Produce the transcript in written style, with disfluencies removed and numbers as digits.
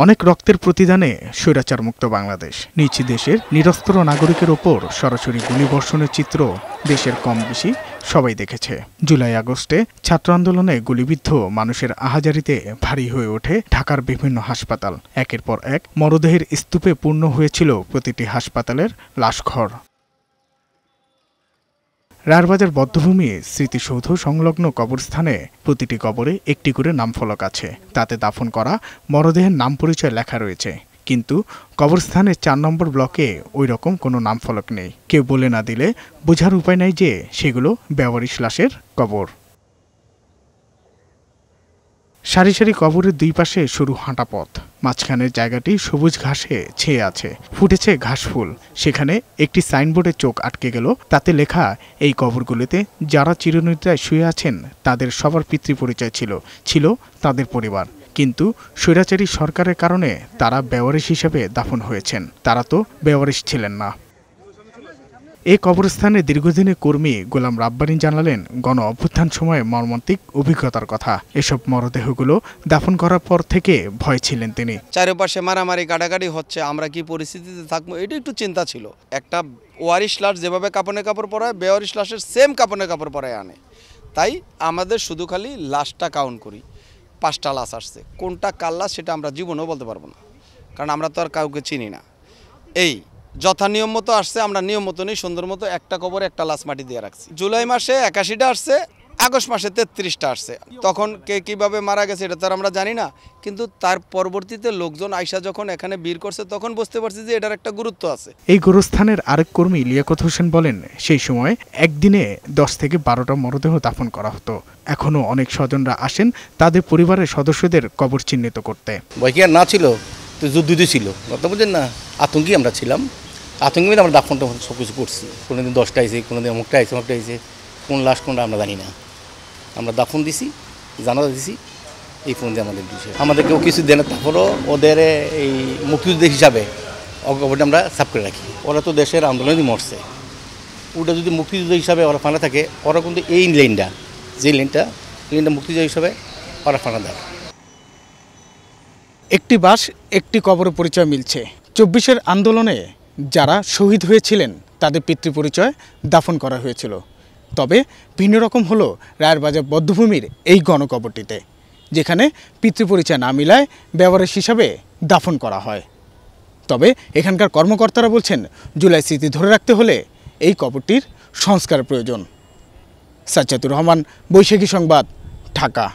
অনেক রক্তের প্রতিদানে স্বৈরাচার মুক্ত বাংলাদেশ। নিজ দেশের নিরস্ত্র নাগরিকের ওপর সরাসরি গুলিবর্ষণের চিত্র দেশের কম বেশি সবাই দেখেছে। জুলাই আগস্টে ছাত্র আন্দোলনে গুলিবিদ্ধ মানুষের আহাজারিতে ভারী হয়ে ওঠে ঢাকার বিভিন্ন হাসপাতাল। একের পর এক মরদেহের স্তূপে পূর্ণ হয়েছিল প্রতিটি হাসপাতালের লাশঘর। রায়েরবাজার বধ্যভূমি স্মৃতিসৌধ সংলগ্ন কবরস্থানে প্রতিটি কবরে একটি করে নামফলক আছে। তাতে দাফন করা মরদেহের নাম পরিচয় লেখা রয়েছে, কিন্তু কবরস্থানের ৪ নম্বর ব্লকে ওই রকম কোনো নামফলক নেই। কেউ বলে না দিলে বোঝার উপায় নাই যে সেগুলো বেওয়ারিশ লাশের কবর। সারি সারি কবরের দুই পাশে সরু হাঁটা পথ, মাঝখানের জায়গাটি সবুজ ঘাসে ছেয়ে আছে, ফুটেছে ঘাস ফুল। সেখানে একটি সাইনবোর্ডে চোখ আটকে গেল, তাতে লেখা এই কবরগুলিতে যারা চিরনিদ্রায় শুয়ে আছেন তাদের সবার পিতৃ পরিচয় ছিল তাদের পরিবার, কিন্তু স্বৈরাচারী সরকারের কারণে তারা বেওয়ারিশ হিসেবে দাফন হয়েছেন। তারা তো বেওয়ারিশ ছিলেন না। এই কবরস্থানে দীর্ঘদিনের কর্মী গোলাম রাব্বানী জানালেন গণ অভ্যুত্থান সময়ে মর্মান্তিক অভিজ্ঞতার কথা। এসব মরদেহগুলো দাফন করার পর থেকে ভয় ছিলেন তিনি। চারপাশে মারামারি কাটাকাটি হচ্ছে, আমরা কি পরিস্থিতিতে থাকবো এটা একটু চিন্তা ছিল। একটা ওয়ারিশ লাশ যেভাবে কাপড়ে কাপড় পরায়, বেওয়ারিশ লাশের সেম কাপড়ে কাপড় পরায় আনে। তাই আমাদের শুধু খালি লাশটা কাউন্ট করি, 5টা লাশ আসছে, কোনটা কার লাশ সেটা আমরা জীবনেও বলতে পারবো না, কারণ আমরা তো আর কাউকে চিনি না। এই যথা নিয়ম মতো আসছে, আমরা নিয়ম মতো নেই, সুন্দর মতো একটা কবরে একটা লাশ মাটি দিয়ে রাখছি। জুলাই মাসে 81টা আসছে, আগস্ট মাসে 33টা আসছে। তখন কে কিভাবে মারা গেছে এটা তো আমরা জানি না, কিন্তু তার পরবর্তীতে লোকজন আইসা যখন এখানে ভিড় করছে তখন বুঝতে পারছি যে এটার একটা গুরুত্ব আছে। এই গোরস্থানের আরেক কর্মী লিয়াকত হোসেন বলেন, সেই সময় একদিনে 10 থেকে 12টা মরদেহ দাফন করা হতো। এখনো অনেক স্বজনরা আসেন তাদের পরিবারের সদস্যদের কবর চিহ্নিত করতে। ভয় কি আর না ছিল, তো যুদ্ধ ছিল, কথা বুঝেন না, আতঙ্কি আমরা ছিলাম। আতঙ্কি আমরা দাফনটা সব কিছু করছি। কোনোদিন 10টা আইছে, কোনোদিন অমুকটা আইছে, কোন লাশ কোনটা আমরা জানি না। আমরা দাফন দিছি, জানাজা দিছি, এই ফোন দিয়ে আমাদের বিষয়। আমাদেরকেও কিছু দেন, তারপরও ওদের এই মুক্তিযুদ্ধ হিসাবে অগ্রগতি আমরা সাফ করে রাখি। ওরা তো দেশের আন্দোলনই মরছে, ওটা যদি মুক্তিযুদ্ধ হিসাবে ওরা ফানা থাকে, ওরা কিন্তু এই লাইনটা মুক্তিযুদ্ধ হিসাবে ওরা ফানা দেয়। একটি বাস একটি কবর পরিচয় মিলছে। 24-এর আন্দোলনে যারা শহীদ হয়েছিলেন তাদের পিতৃ পরিচয় দাফন করা হয়েছিল। তবে ভিন্ন রকম হলো রায়েরবাজার বধ্যভূমির এই গণকবরটিতে, যেখানে পিতৃ পরিচয় না মিলায় বেওয়ারিশ হিসাবে দাফন করা হয়। তবে এখানকার কর্মকর্তারা বলছেন জুলাই স্মৃতি ধরে রাখতে হলে এই কবরটির সংস্কার প্রয়োজন। সাজ্জাদুর রহমান, বৈশাখী সংবাদ, ঢাকা।